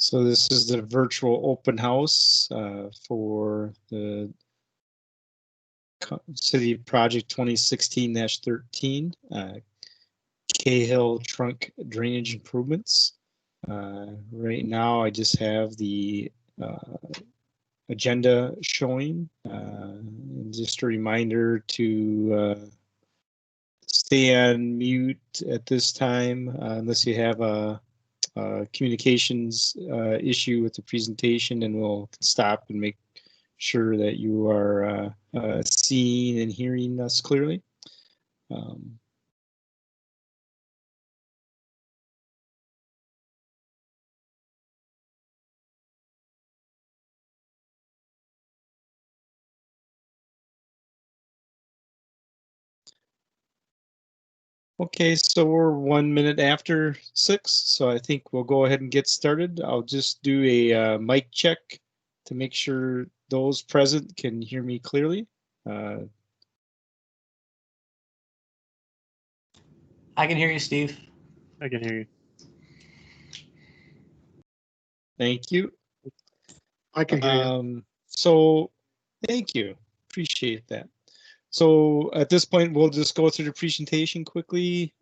So this is the virtual open house for the City Project 2016-13, Cahill Trunk drainage improvements. Right now I just have the agenda showing. Just a reminder to stay on mute at this time unless you have a communications issue with the presentation, and we'll stop and make sure that you are seeing and hearing us clearly. Okay, so we're 1 minute after 6, so I think we'll go ahead and get started. I'll just do a mic check to make sure those present can hear me clearly. I can hear you, Steve. I can hear you. Thank you. I can hear you. So thank you. Appreciate that. So at this point, we'll just go through the presentation quickly,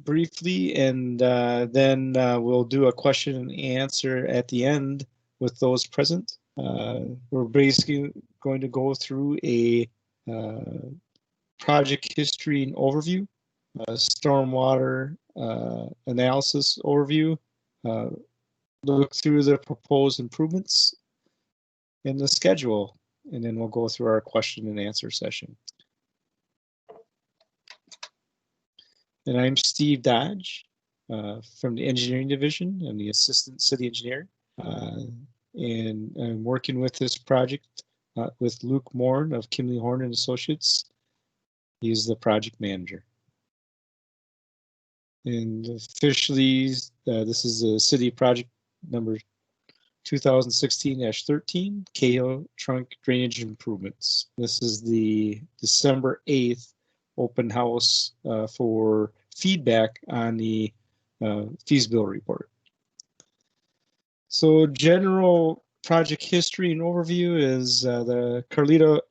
briefly, and then we'll do a question and answer at the end with those present. We're basically going to go through a project history and overview, stormwater analysis overview, look through the proposed improvements in the schedule, and then we'll go through our question and answer session. And I'm Steve Dodge from the engineering division. I'm the assistant city engineer, and I'm working with this project with Luke Morn of Kimley Horn and Associates. He's the project manager. And officially, this is a city project number 2016-13, Cahill Trunk drainage improvements. This is the December 8th open house for feedback on the feasibility report. So general project history and overview is the Carlita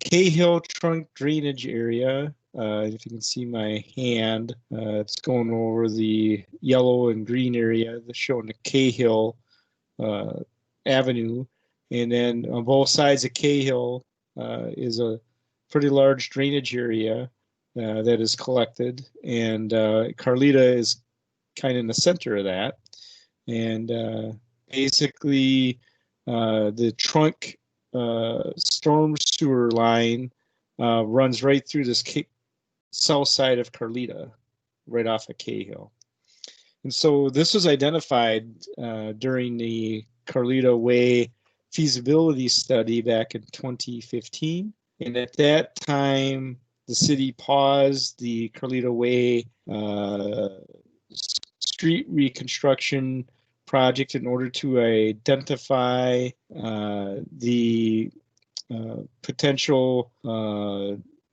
Cahill Trunk drainage area. If you can see my hand, it's going over the yellow and green area that's showing the Cahill Avenue, and then on both sides of Cahill is a pretty large drainage area that is collected, and Carlita is kind of in the center of that. And basically the trunk storm sewer line runs right through this south side of Carlita, right off of Cahill. And so this was identified during the Carlita Way feasibility study back in 2015. And at that time, the city paused the Carlita Way street reconstruction project in order to identify the potential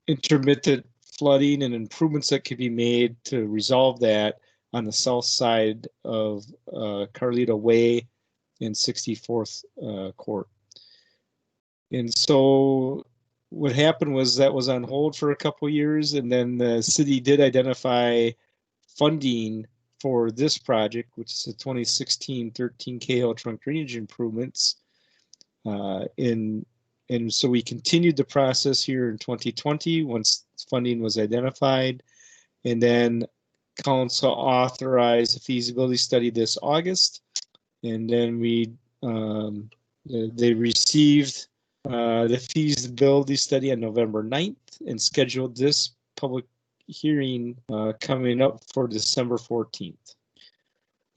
intermittent flooding and improvements that could be made to resolve that on the south side of Carlita Way in 64th Court. And so what happened was that was on hold for a couple of years, and then the city did identify funding for this project, which is the 2016-13 Cahill Trunk drainage improvements. And so we continued the process here in 2020 once funding was identified, and then council authorized a feasibility study this August, and then they received the feasibility study on November 9th and scheduled this public hearing coming up for December 14th.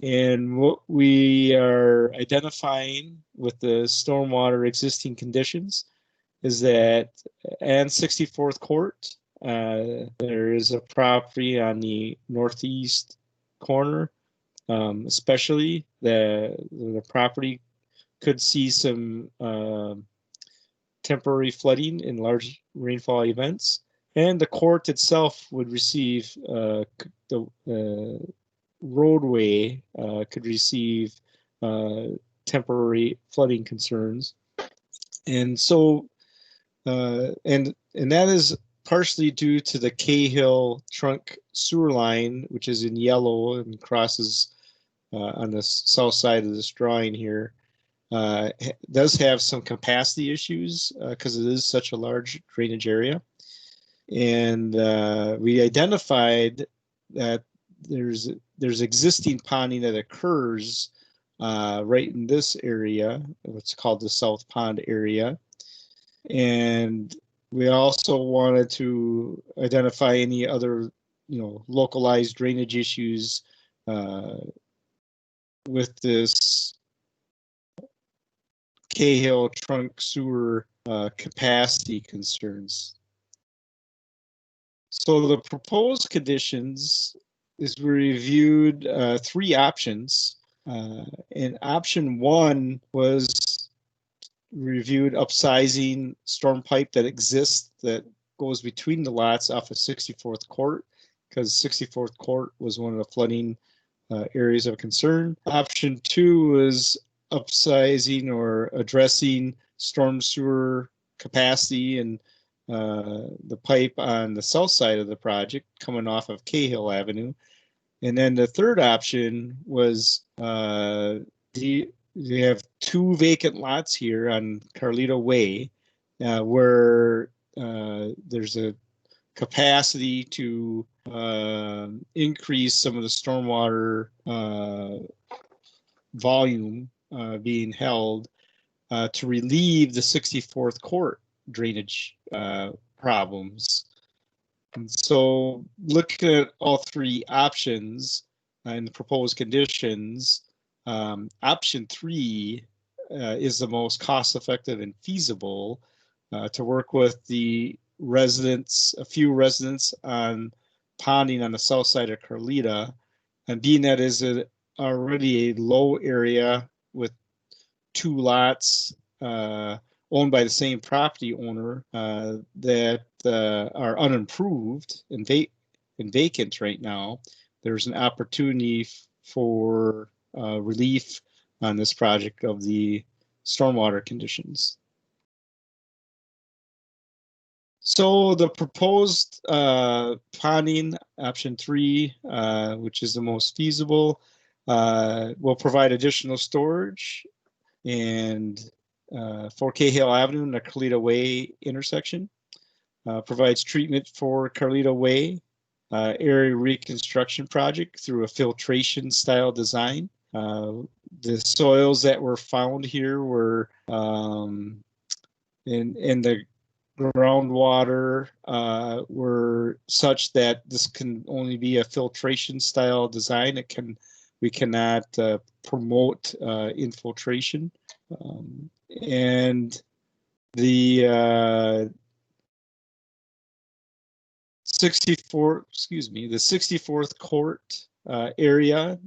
And what we are identifying with the stormwater existing conditions is that on 64th Court, there is a property on the northeast corner, especially the property could see some temporary flooding in large rainfall events, and the court itself would receive the roadway could receive temporary flooding concerns. And so, and that is partially due to the Cahill Trunk sewer line, which is in yellow and crosses on the south side of this drawing here. Does have some capacity issues because it is such a large drainage area. And we identified that there's existing ponding that occurs right in this area, what's called the South Pond area. And we also wanted to identify any other, localized drainage issues with this Cahill Trunk sewer capacity concerns. So the proposed conditions is we reviewed 3 options. And option 1 was reviewed upsizing storm pipe that exists that goes between the lots off of 64th Court, because 64th Court was one of the flooding areas of concern. Option 2 was upsizing or addressing storm sewer capacity and the pipe on the south side of the project coming off of Cahill Avenue. And then the third option was we have 2 vacant lots here on Carlito Way where there's a capacity to increase some of the stormwater volume being held to relieve the 64th Court drainage problems. And so looking at all 3 options and the proposed conditions, option 3 is the most cost effective and feasible to work with the residents, a few residents on ponding on the south side of Carlita, and being that is already a low area with 2 lots owned by the same property owner that are unimproved and vacant right now. There's an opportunity for relief on this project of the stormwater conditions. So the proposed ponding, option 3, which is the most feasible, will provide additional storage and for Cahill Avenue and the Carlito Way intersection. Provides treatment for Carlito Way area reconstruction project through a filtration style design. The soils that were found here were in the groundwater were such that this can only be a filtration style design. We cannot promote infiltration. And the 64th Court area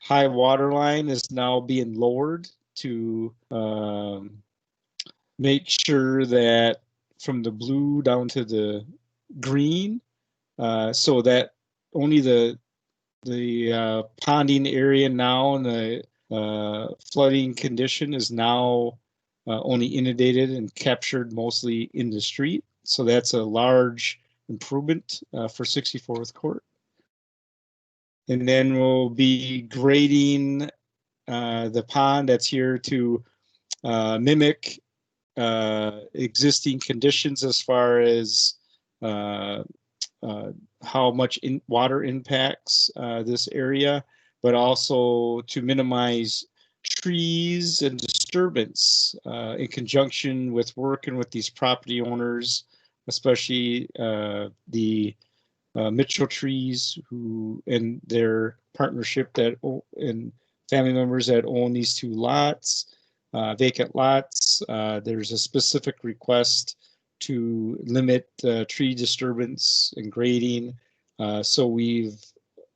high water line is now being lowered to make sure that from the blue down to the green, so that only the ponding area now and the flooding condition is now only inundated and captured mostly in the street. So that's a large improvement for 64th Court. And then we'll be grading the pond that's here to mimic existing conditions as far as how much water impacts this area, but also to minimize trees and disturbance in conjunction with working with these property owners, especially the Mitchell Trees, who and their partnership and family members that own these 2 lots, vacant lots. There's a specific request to limit tree disturbance and grading. So we've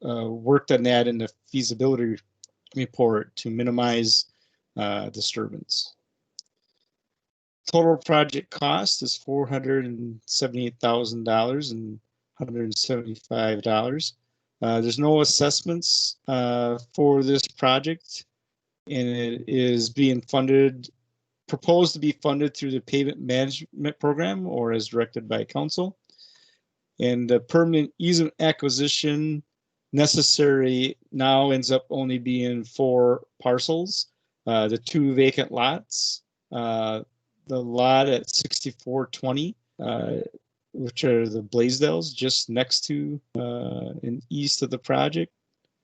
worked on that in the feasibility report to minimize disturbance. Total project cost is $478,000 and $175. There's no assessments for this project. and it is being proposed to be funded through the pavement management program or as directed by council. And the permanent easement acquisition necessary now ends up only being 4 parcels. The 2 vacant lots, the lot at 6420, which are the Blaisdells just next to and east of the project.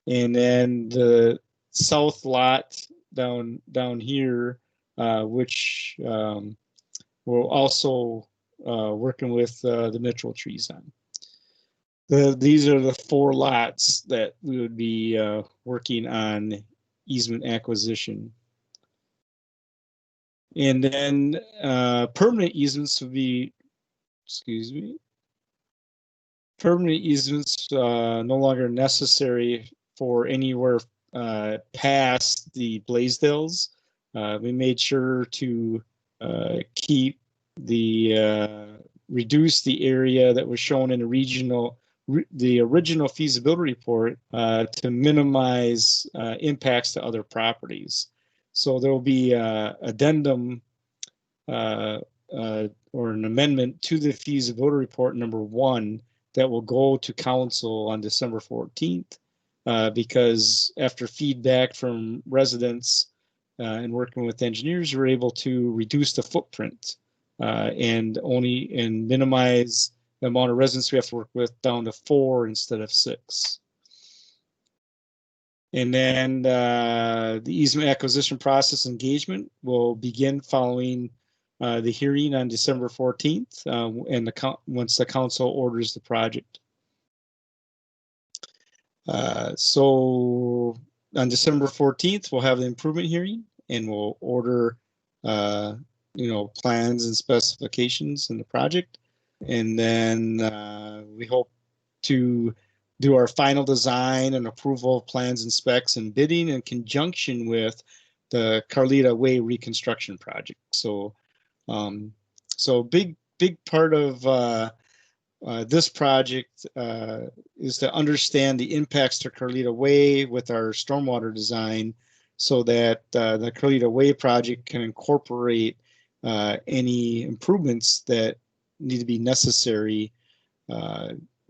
And then the south lot down here, which we're also working with the Mitchell trees on. These are the 4 lots that we would be working on easement acquisition. And then permanent easements would be, permanent easements no longer necessary for anywhere past the Blaisdells. We made sure to keep reduce the area that was shown in the original feasibility report to minimize impacts to other properties. So there will be addendum or an amendment to the feasibility report number 1 that will go to council on December 14th because after feedback from residents and working with engineers, we're able to reduce the footprint and minimize the amount of residents we have to work with down to 4 instead of 6. And then the easement acquisition process engagement will begin following the hearing on December 14th and once the council orders the project. So on December 14th, we'll have the improvement hearing and we'll order plans and specifications in the project. And then we hope to do our final design and approval of plans and specs and bidding in conjunction with the Carlita Way reconstruction project. So, big part of this project is to understand the impacts to Carlita Way with our stormwater design, so that the Carlita Way project can incorporate any improvements that need to be necessary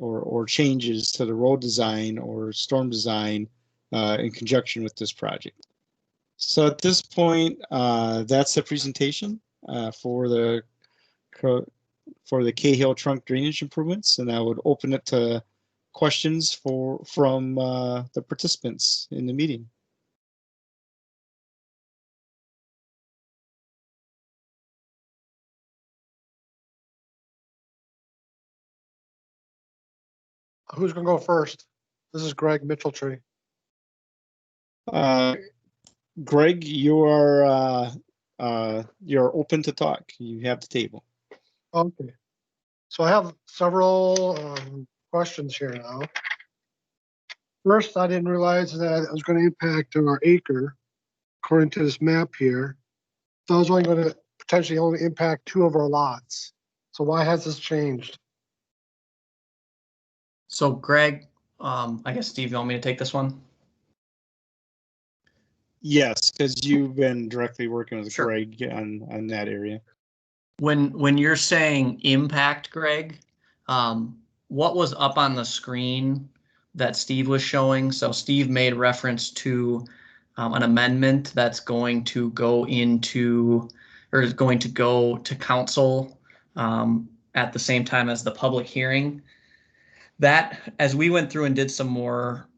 or changes to the road design or storm design in conjunction with this project. So at this point, that's the presentation for the Cahill Trunk drainage improvements, and I would open it to questions from the participants in the meeting. Who's going to go first? This is Greg Mitchelltree. Greg, you're open to talk. You have the table. Okay. So I have several questions here now. First, I didn't realize that it was going to impact our acre, according to this map here. So I was only going to potentially only impact 2 of our lots. So why has this changed? So Greg, I guess Steve, you want me to take this one? Yes, because you've been directly working with Sure. Greg on that area. When you're saying impact, Greg, what was up on the screen that Steve was showing? So Steve made reference to an amendment that's going to go into, or is going to go to council at the same time as the public hearing. That, as we went through and did some more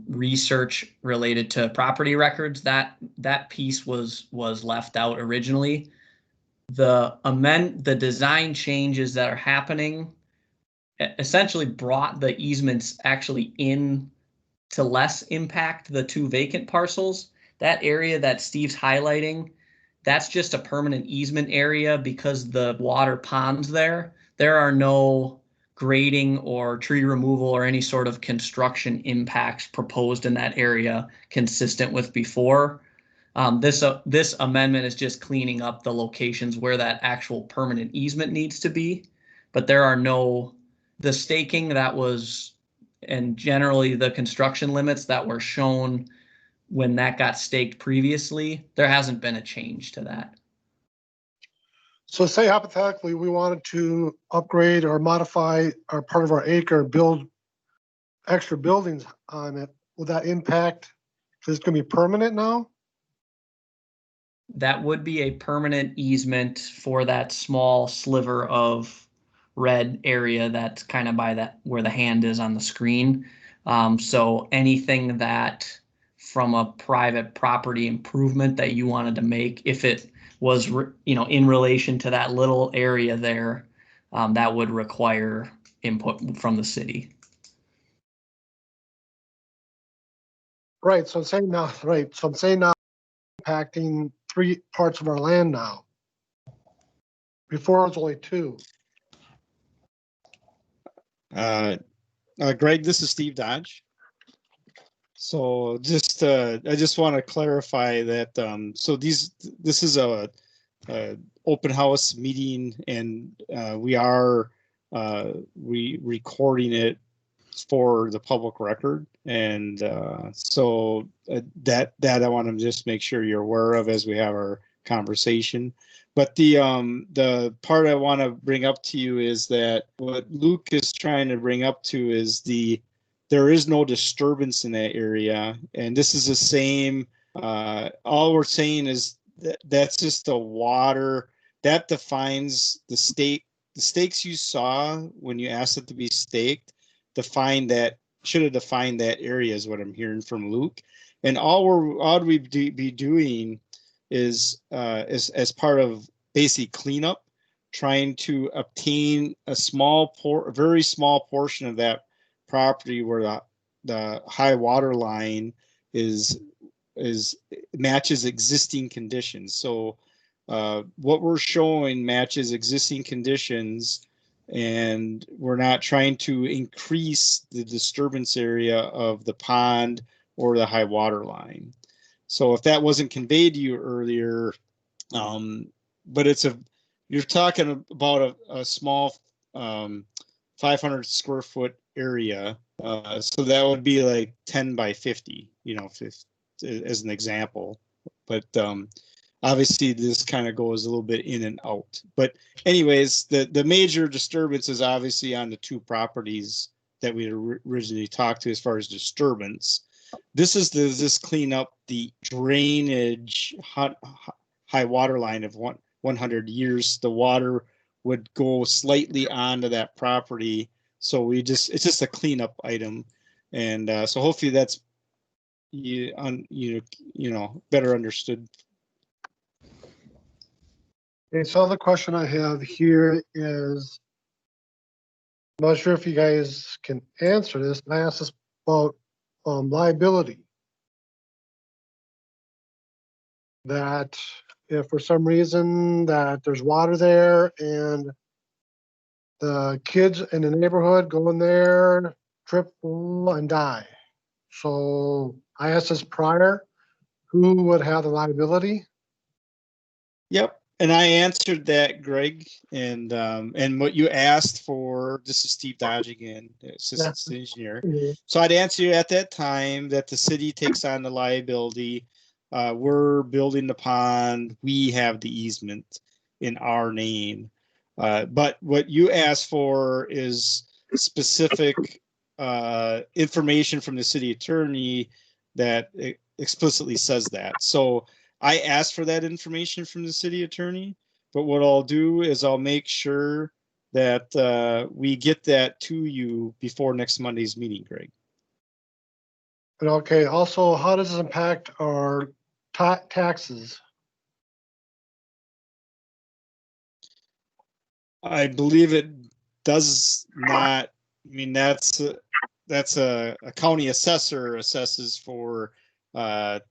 research related to property records, that piece was left out originally. The design changes that are happening essentially brought the easements actually in to less impact the 2 vacant parcels. That area that Steve's highlighting, that's just a permanent easement area because the water ponds there are no grading or tree removal or any sort of construction impacts proposed in that area consistent with before. This amendment is just cleaning up the locations where that actual permanent easement needs to be, but there are the staking that was, and generally the construction limits that were shown when that got staked previously, there hasn't been a change to that. So say hypothetically, we wanted to upgrade or modify our part of our acre, build extra buildings on it. Will that impact, because it's going to be permanent now? That would be a permanent easement for that small sliver of red area that's kind of by that where the hand is on the screen. So anything that from a private property improvement that you wanted to make, if it was, in relation to that little area there, that would require input from the city. Right. So I'm saying now, impacting 3 parts of our land now. Before it was only 2. Greg, this is Steve Dodge. So I just want to clarify that. So this is a open house meeting, and we are recording it for the public record, and so that I want to just make sure you're aware of as we have our conversation. But the part I want to bring up to you is that what Luke is trying to bring up to is there is no disturbance in that area, and this is the same. All we're saying is that's just the water that defines the stake. The stakes you saw when you asked it to be staked should have defined that area, is what I'm hearing from Luke. And all we be doing is as part of basic cleanup, trying to obtain a very small portion of that property where the high water line matches existing conditions. So what we're showing matches existing conditions, and we're not trying to increase the disturbance area of the pond or the high water line. So if that wasn't conveyed to you earlier, but you're talking about a small 500 square foot area. So that would be like 10 by 50, as an example. But obviously this kind of goes a little bit in and out. But anyways, the major disturbance is obviously on the 2 properties that we originally talked to as far as disturbance. This clean up the drainage high water line of 100 years. The water would go slightly onto that property. So it's just a cleanup item. And so hopefully that's better understood. Okay, so the question I have here is, I'm not sure if you guys can answer this. I asked this about liability. That if for some reason that there's water there and the kids in the neighborhood go in there, trip, fall, and die. So I asked this prior, who would have the liability? Yep. And I answered that, Greg, and what you asked for. This is Steve Dodge again, assistant city engineer. Mhm. So I'd answer you at that time that the city takes on the liability. We're building the pond. We have the easement in our name. But what you asked for is specific information from the city attorney that explicitly says that. So I asked for that information from the city attorney, but what I'll do is I'll make sure that we get that to you before next Monday's meeting, Greg. And okay, also, how does this impact our taxes? I believe it does not. I mean, that's a county assessor assesses for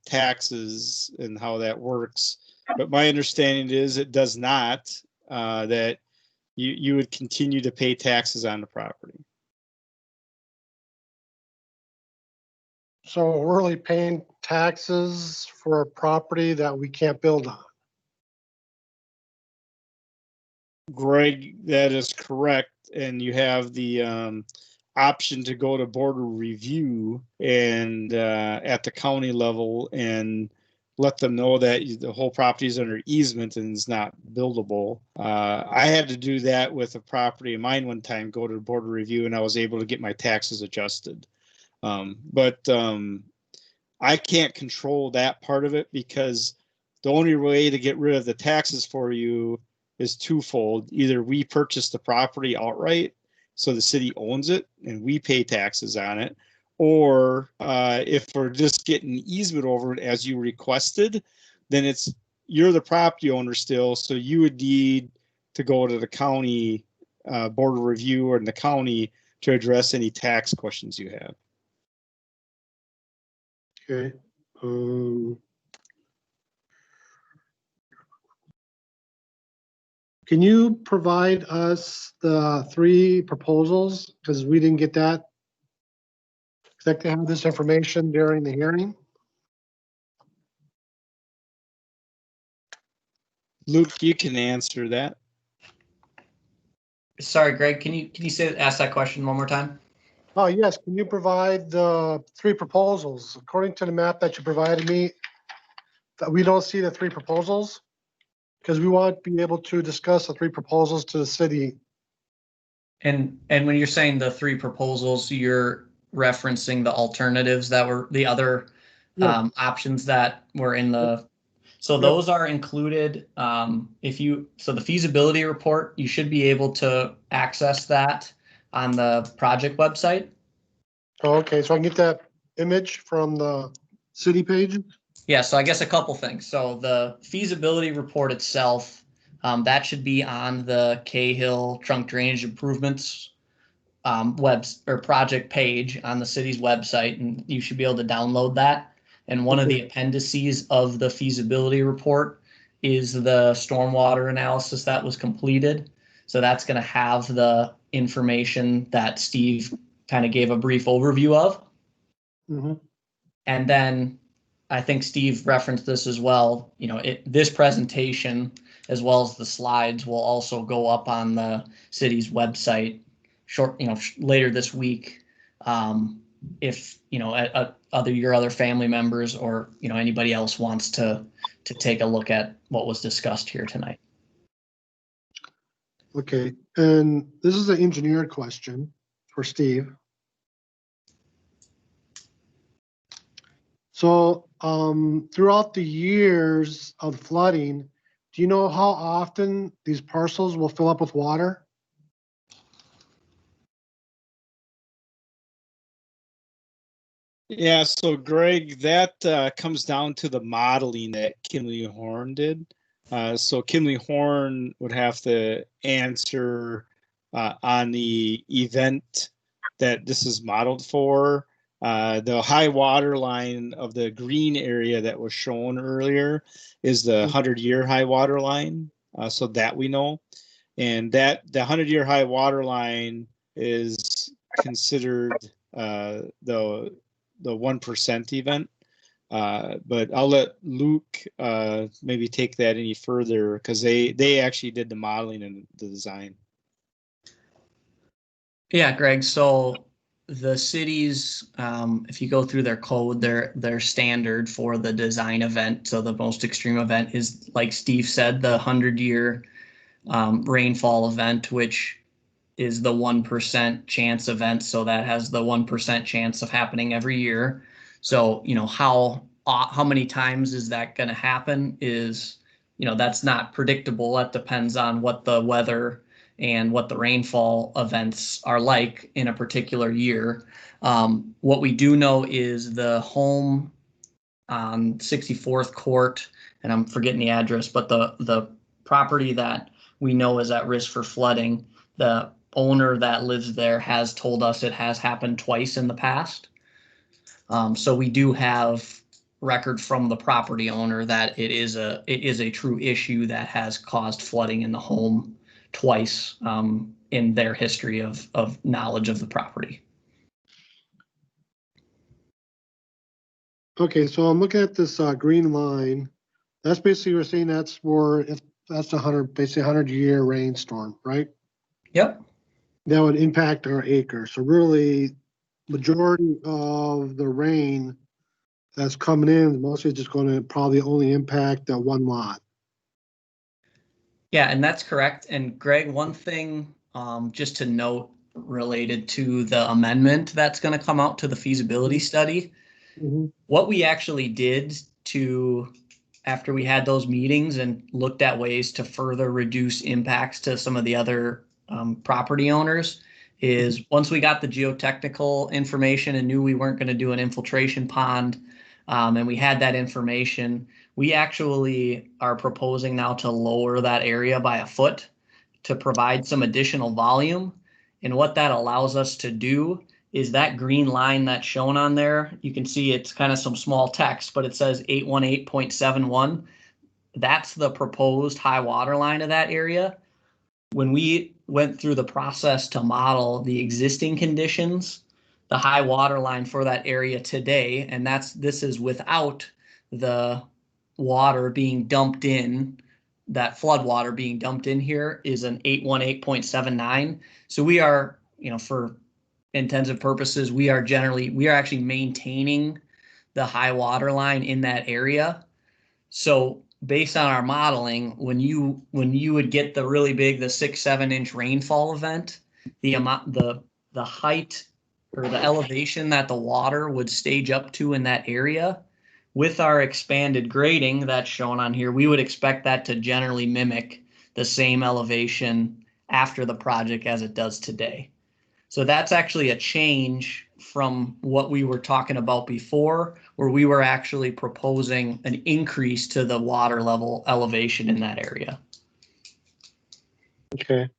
taxes and how that works. But my understanding is it does not, that you would continue to pay taxes on the property. So we're really paying taxes for a property that we can't build on. Greg, that is correct. And you have the option to go to border review and at the county level and let them know that the whole property is under easement and is not buildable. I had to do that with a property of mine one time, go to the border review, and I was able to get my taxes adjusted. But I can't control that part of it because the only way to get rid of the taxes for you is twofold. Either we purchase the property outright, so the city owns it and we pay taxes on it, or if we're just getting easement over it as you requested, then you're the property owner still, so you would need to go to the county board of review or in the county to address any tax questions you have. Okay. Can you provide us the 3 proposals? Because we didn't get that. Expect to have this information during the hearing. Luke, you can answer that. Sorry, Greg, can you ask that question one more time? Oh, yes. Can you provide the 3 proposals? According to the map that you provided me, that we don't see the 3 proposals because we want to be able to discuss the 3 proposals to the city. And when you're saying the 3 proposals, you're referencing the alternatives that were the other options that were in the. So those are included. So the feasibility report, you should be able to access that on the project website. Oh, okay, so I can get that image from the city page? Yeah, so I guess a couple things. So the feasibility report itself, that should be on the Cahill Trunk Drainage Improvements web or project page on the city's website, and you should be able to download that. And one of the appendices of the feasibility report is the stormwater analysis that was completed. So that's going to have the information that Steve kind of gave a brief overview of. Mm-hmm. And then I think Steve referenced this as well. This presentation, as well as the slides, will also go up on the city's website later this week. If your other family members or anybody else wants to take a look at what was discussed here tonight. Okay, and this is an engineer question for Steve. So throughout the years of flooding, do you know how often these parcels will fill up with water? Yeah, so Greg, that comes down to the modeling that Kinley Horn did. So Kinley Horn would have to answer on the event that this is modeled for. The high water line of the green area that was shown earlier is the 100-year high water line. So that we know. And that the 100-year high water line is considered the 1% event. But I'll let Luke maybe take that any further because they actually did the modeling and the design. Yeah, Greg. So the cities, if you go through their code, their standard for the design event. So the most extreme event is, like Steve said, the 100-year rainfall event, which is the 1% chance event. So that has the 1% chance of happening every year. So, how many times is that going to happen is, that's not predictable. That depends on what the weather and what the rainfall events are like in a particular year. What we do know is the home on 64th Court, and I'm forgetting the address, but the property that we know is at risk for flooding, the owner that lives there has told us it has happened twice in the past. So we do have record from the property owner that it is a true issue that has caused flooding in the home twice in their history of knowledge of the property. Okay, so I'm looking at this green line. That's basically, we're saying that's 100-year rainstorm, right? Yep. that would impact our acre. So really, majority of the rain that's coming in is mostly just going to probably only impact that one lot. Yeah, and that's correct. And Greg, one thing just to note related to the amendment that's going to come out to the feasibility study, what we actually did to, after we had those meetings and looked at ways to further reduce impacts to some of the other property owners, is once we got the geotechnical information and knew we weren't going to do an infiltration pond, and we had that information, we actually are proposing now to lower that area by a foot to provide some additional volume. And what that allows us to do is that green line that's shown on there, you can see it's kind of some small text, but it says 818.71. That's the proposed high water line of that area. When we went through the process to model the existing conditions, the high water line for that area today, and this is without the water being dumped in, that flood water being dumped in here, is an 818.79. So we are, for intensive purposes, we are actually maintaining the high water line in that area. So based on our modeling, when you would get the really big, the 6-7 inch rainfall event, the height or the elevation that the water would stage up to in that area, with our expanded grading that's shown on here, we would expect that to generally mimic the same elevation after the project as it does today. So that's actually a change from what we were talking about before, where we were actually proposing an increase to the water level elevation in that area. Okay.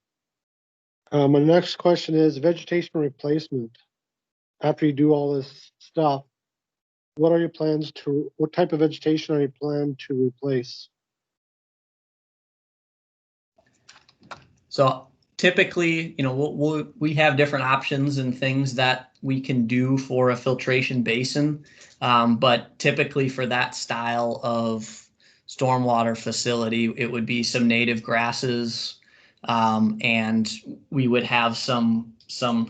My next question is vegetation replacement. After you do all this stuff, what type of vegetation are you planning to replace? So typically, we have different options and things that we can do for a filtration basin. But typically for that style of stormwater facility, it would be some native grasses, and we would have some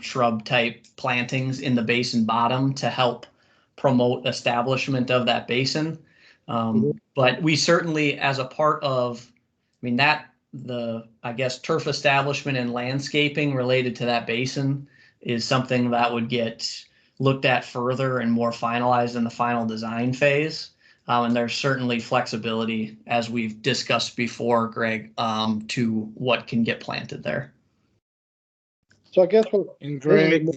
shrub type plantings in the basin bottom to help promote establishment of that basin. But we certainly, as a part of, I guess, turf establishment and landscaping related to that basin is something that would get looked at further and more finalized in the final design phase. And there's certainly flexibility, as we've discussed before, Greg, to what can get planted there. So I guess and Greg,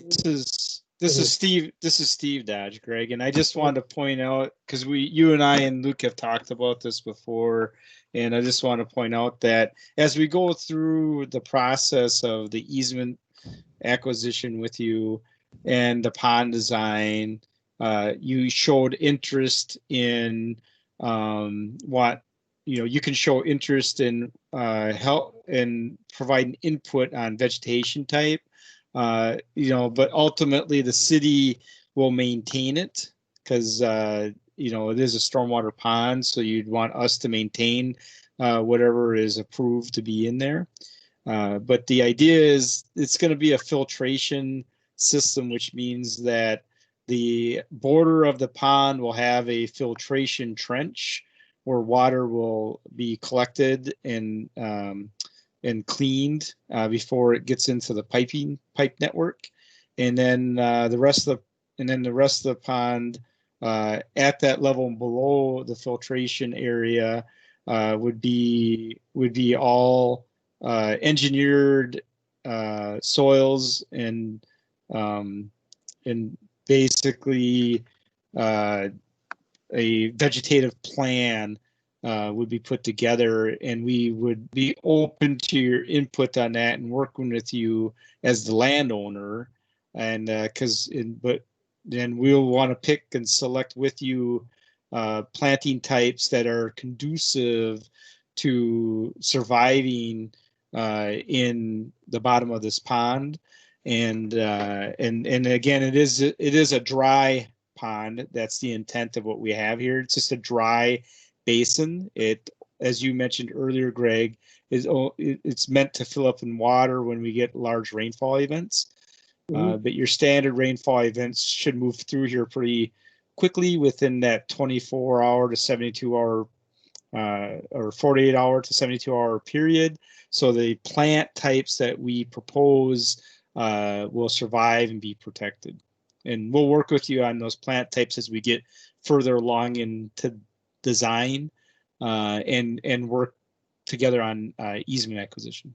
this is Steve Dodge, Greg, and I just wanted to point out, because you and I and Luke have talked about this before, and I just want to point out that as we go through the process of the easement acquisition with you and the pond design, you showed interest in what you can show interest in help and providing input on vegetation type. But ultimately the city will maintain it because, it is a stormwater pond. So you'd want us to maintain whatever is approved to be in there. But the idea is it's going to be a filtration system, which means that the border of the pond will have a filtration trench where water will be collected and cleaned before it gets into the pipe network, and then the rest of the pond at that level below the filtration area would be all engineered soils and basically a vegetative plan would be put together, and we would be open to your input on that and working with you as the landowner. And but then we'll want to pick and select with you planting types that are conducive to surviving in the bottom of this pond. And again, it is a dry pond. That's the intent of what we have here. It's just a dry basin. It as you mentioned earlier, Greg, it's meant to fill up in water when we get large rainfall events. But your standard rainfall events should move through here pretty quickly within that 24-hour to 72-hour or 48-hour to 72-hour period. So the plant types that we propose will survive and be protected. And we'll work with you on those plant types as we get further along into design and work together on easement acquisition.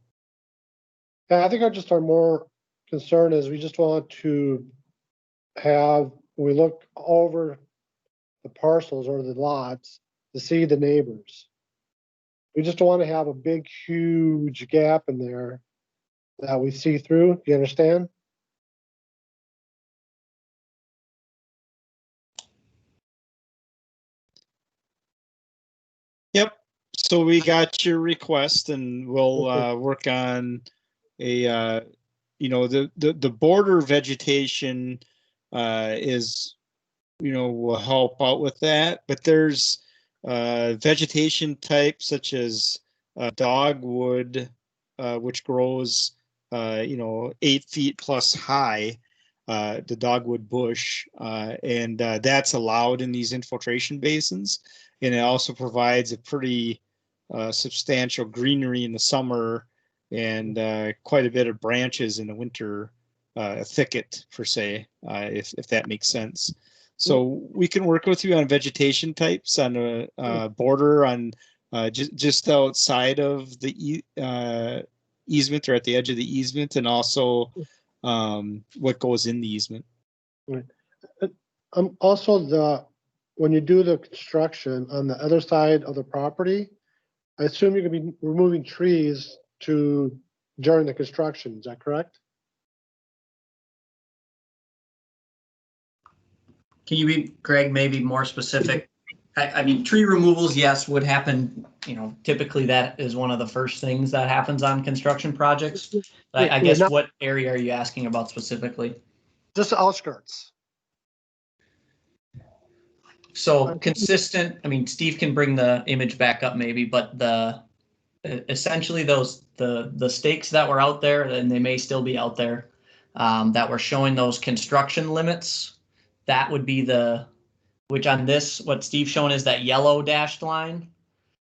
Yeah, I think our more concern is we just want to have, when we look over the parcels or the lots, to see the neighbors. We just don't want to have a big, huge gap in there that we see through. Do you understand? Yep. So we got your request, and we'll work on a the border vegetation is will help out with that, but there's vegetation types such as dogwood, which grows 8 feet plus high, the dogwood bush, and that's allowed in these infiltration basins, and it also provides a pretty substantial greenery in the summer and quite a bit of branches in the winter, thicket per se, if that makes sense. So we can work with you on vegetation types on a border on just outside of the easement or at the edge of the easement, and also what goes in the easement. Right. Also, when you do the construction on the other side of the property, I assume you're going to be removing trees during the construction. Is that correct? Can you be, Greg, maybe more specific? I mean, tree removals, yes, would happen. Typically that is one of the first things that happens on construction projects. I guess what area are you asking about specifically? Just the outskirts. So consistent, I mean, Steve can bring the image back up maybe, but essentially the stakes that were out there, and they may still be out there, that were showing those construction limits, that would be which on this, what Steve's showing is that yellow dashed line,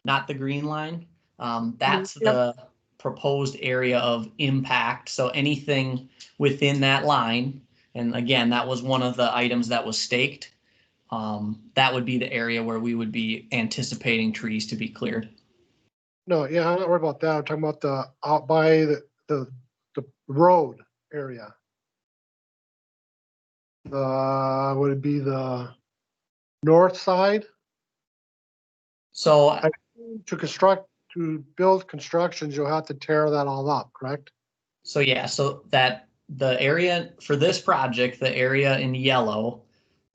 not the green line. That's the proposed area of impact. So anything within that line, and again, that was one of the items that was staked. That would be the area where we would be anticipating trees to be cleared. No, yeah, I'm not worried about that. I'm talking about out by the road area. Would it be the north side? So to build constructions, you'll have to tear that all up, correct? So yeah, so that the area for this project, the area in yellow,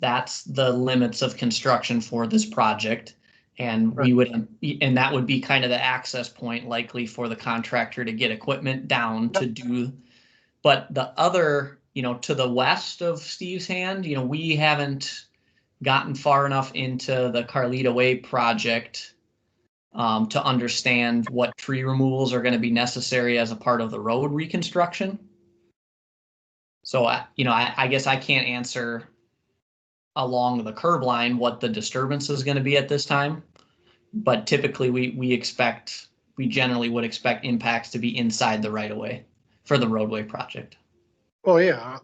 that's the limits of construction for this project. And we would, and that would be kind of the access point likely for the contractor to get equipment down to do. But the other, to the west of Steve's hand, we haven't gotten far enough into the Carlita Way project to understand what tree removals are going to be necessary as a part of the road reconstruction. So, I guess I can't answer along the curb line what the disturbance is going to be at this time. But typically we generally would expect impacts to be inside the right of way for the roadway project. Oh, yeah,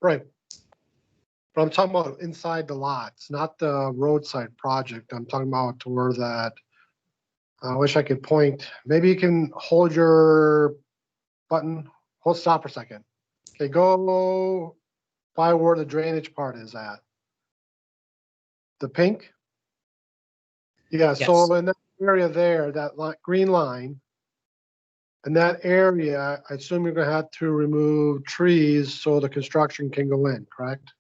right. But I'm talking about inside the lots, not the roadside project. I'm talking about to where that, I wish I could point. Maybe you can hold your button, stop for a second. Okay, go by where the drainage part is at. The pink? Yeah, yes. So in that area there, that green line, in that area, I assume you're going to have to remove trees so the construction can go in, correct?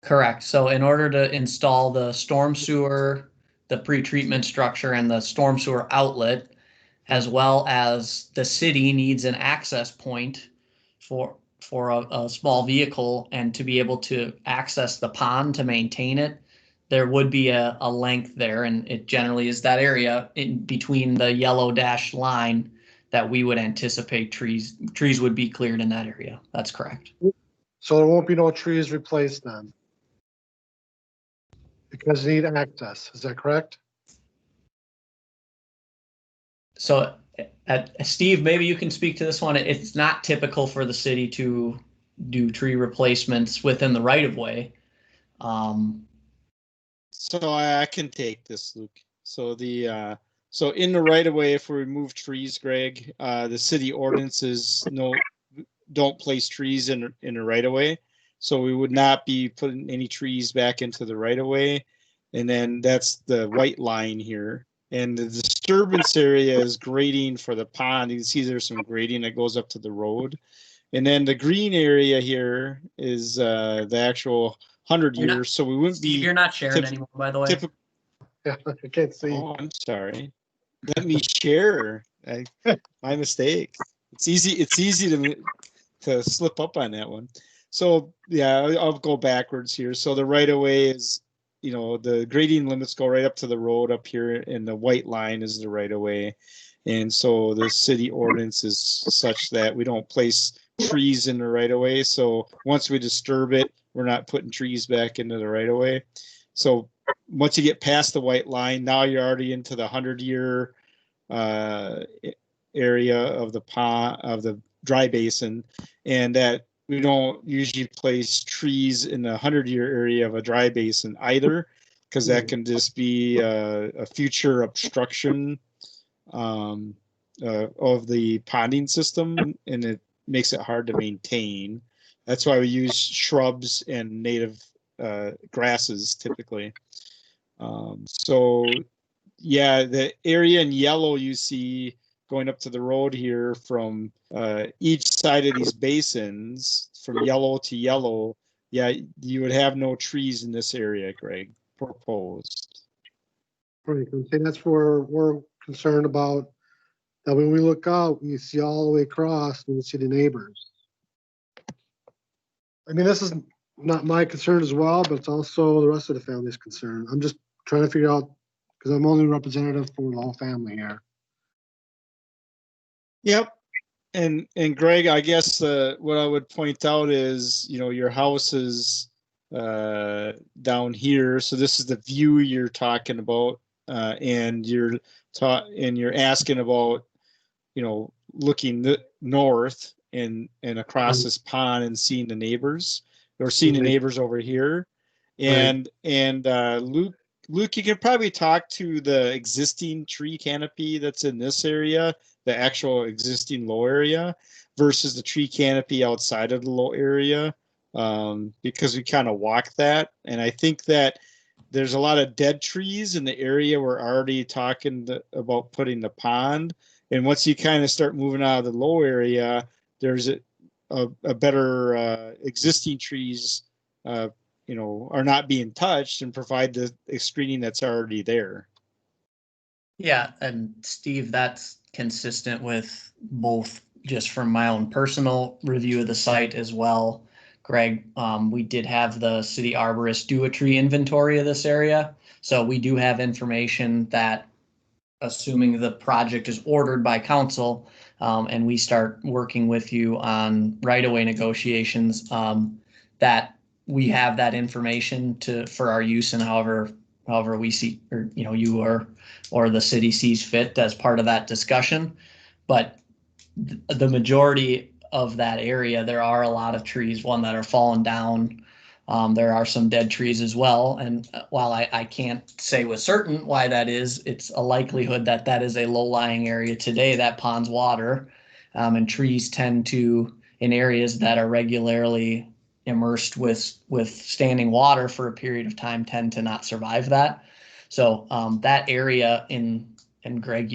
Correct. So in order to install the storm sewer, the pretreatment structure, and the storm sewer outlet, as well as the city needs an access point for a small vehicle and to be able to access the pond to maintain it, there would be a length there, and it generally is that area in between the yellow dashed line that we would anticipate trees would be cleared in that area. That's correct. So there won't be no trees replaced then? Because they need access, is that correct? So Steve, maybe you can speak to this one. It's not typical for the city to do tree replacements within the right of way. So I can take this, Luke. So so in the right of way, if we remove trees, Greg, the city ordinances don't place trees in the right of way. So we would not be putting any trees back into the right of way. And then that's the white line here. And the disturbance area is grading for the pond. You can see there's some grading that goes up to the road. And then the green area here is the actual 100 years. So we wouldn't Steve, be. you're not sharing anymore, by the way. Yeah, I can't see. Oh, I'm sorry. Let me share. My mistake. It's easy to slip up on that one. So yeah, I'll go backwards here. So the right of way is, the grading limits go right up to the road up here, and the white line is the right of way. And so the city ordinance is such that we don't place trees in the right of way. So once we disturb it, we're not putting trees back into the right of way. So once you get past the white line, now you're already into the 100-year area of the pond, of the dry basin, and that we don't usually place trees in the 100-year area of a dry basin either, because that can just be a future obstruction of the ponding system, and it makes it hard to maintain. That's why we use shrubs and native grasses typically. So yeah, the area in yellow you see going up to the road here from each side of these basins, from yellow to yellow, yeah, you would have no trees in this area, Greg, proposed. Right, and that's where we're concerned about, that when we look out, we see all the way across and we see the neighbors. I mean, this is not my concern as well, but it's also the rest of the family's concern. I'm just trying to figure out, because I'm only representative for the whole family here. Yep. And Greg, I guess what I would point out is, your house is down here. So this is the view you're talking about, and you're asking about, looking North and across this pond and seeing the neighbors, or seeing the neighbors over here. And Luke, you can probably talk to the existing tree canopy that's in this area, the actual existing low area, versus the tree canopy outside of the low area, because we kind of walk that. And I think that there's a lot of dead trees in the area we're already talking about putting the pond. And once you kind of start moving out of the low area, there's a better existing trees are not being touched and provide the screening that's already there. Yeah, and Steve, that's consistent with both, just from my own personal review of the site as well. Greg, we did have the city arborist do a tree inventory of this area. So we do have information that, assuming the project is ordered by council, and we start working with you on right-of-way negotiations, that we have that information for our use, and however we see, or you or the city sees fit as part of that discussion. But the majority of that area, there are a lot of trees, one that are fallen down. There are some dead trees as well. And while I can't say with certain why that is, it's a likelihood that that is a low-lying area today that ponds water. And trees tend to, in areas that are regularly immersed with standing water for a period of time, tend to not survive that. So that area and Greg,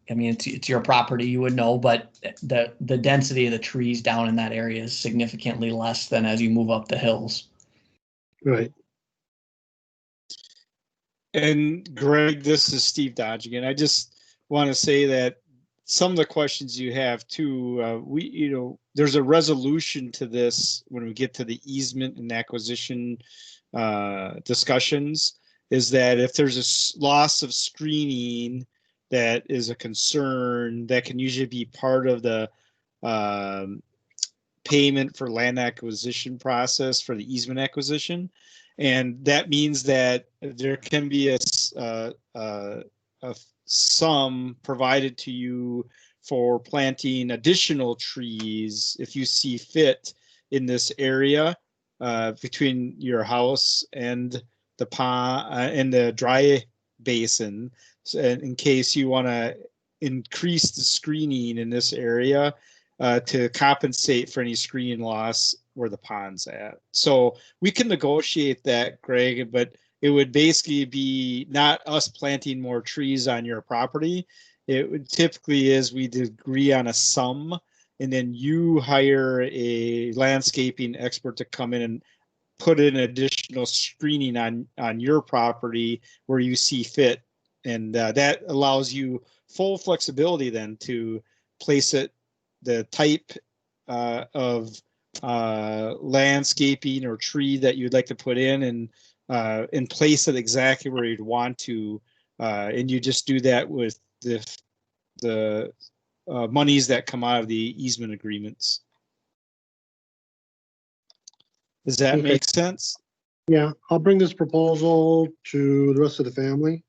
it's your property, you would know, but the density of the trees down in that area is significantly less than as you move up the hills. Right. And Greg, this is Steve Dodge again. I just want to say that some of the questions you have too, there's a resolution to this when we get to the easement and acquisition discussions. is that if there's a loss of screening that is a concern, that can usually be part of the payment for land acquisition process for the easement acquisition. And that means that there can be a sum provided to you for planting additional trees if you see fit in this area between your house and the pond and the dry basin. So in case you want to increase the screening in this area to compensate for any screening loss where the pond's at. So we can negotiate that, Greg, but it would basically be not us planting more trees on your property. It would typically is we'd agree on a sum, and then you hire a landscaping expert to come in and put in additional screening on your property where you see fit. And that allows you full flexibility then to place it, the type of landscaping or tree that you'd like to put in, and place it exactly where you'd want to. And you just do that with the monies that come out of the easement agreements. Does that make sense? Yeah, I'll bring this proposal to the rest of the family.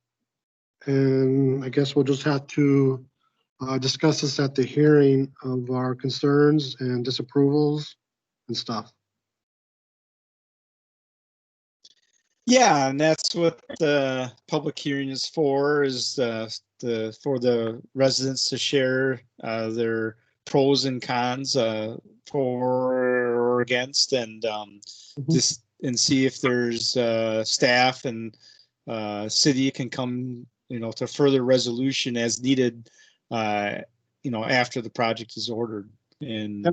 And I guess we'll just have to discuss this at the hearing of our concerns and disapprovals and stuff. Yeah, and that's what the public hearing is for, is for the residents to share their pros and cons for or against, and just and see if there's staff and city can come, to further resolution as needed, after the project is ordered. And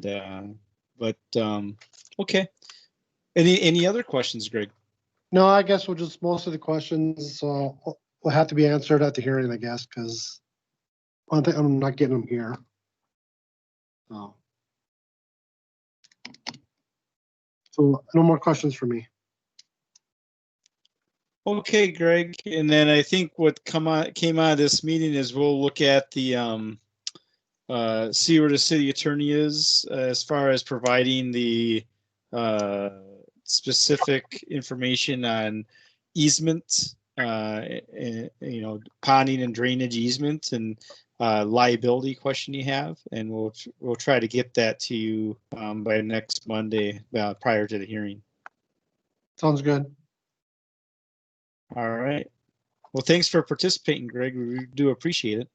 okay. Any other questions, Greg? No, I guess most of the questions will have to be answered at the hearing, I guess, because I'm not getting them here. So no more questions for me. Okay, Greg. And then I think what came out of this meeting is we'll look at the see where the city attorney is as far as providing the specific information on easement, ponding and drainage easement, and liability question you have, and we'll try to get that to you by next Monday prior to the hearing. Sounds good. All right. Well, thanks for participating, Greg. We do appreciate it.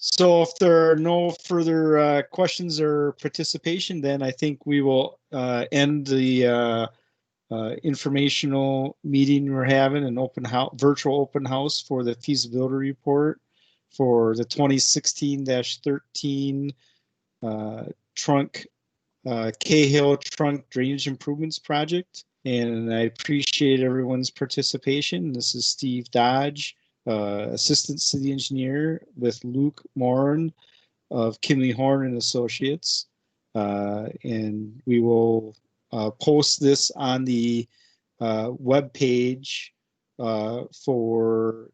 So if there are no further questions or participation, then I think we will end the informational meeting we're having, an virtual open house for the feasibility report for the 2016-13 Trunk Cahill Trunk Drainage Improvements Project. And I appreciate everyone's participation. This is Steve Dodge, Assistant City Engineer with Luke Morin of Kimley Horn and Associates. And we will post this on the web page for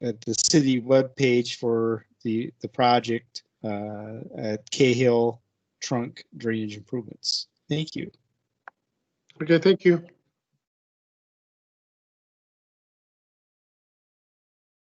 the city web page for the project at Cahill Trunk Drainage Improvements. Thank you. Okay, thank you.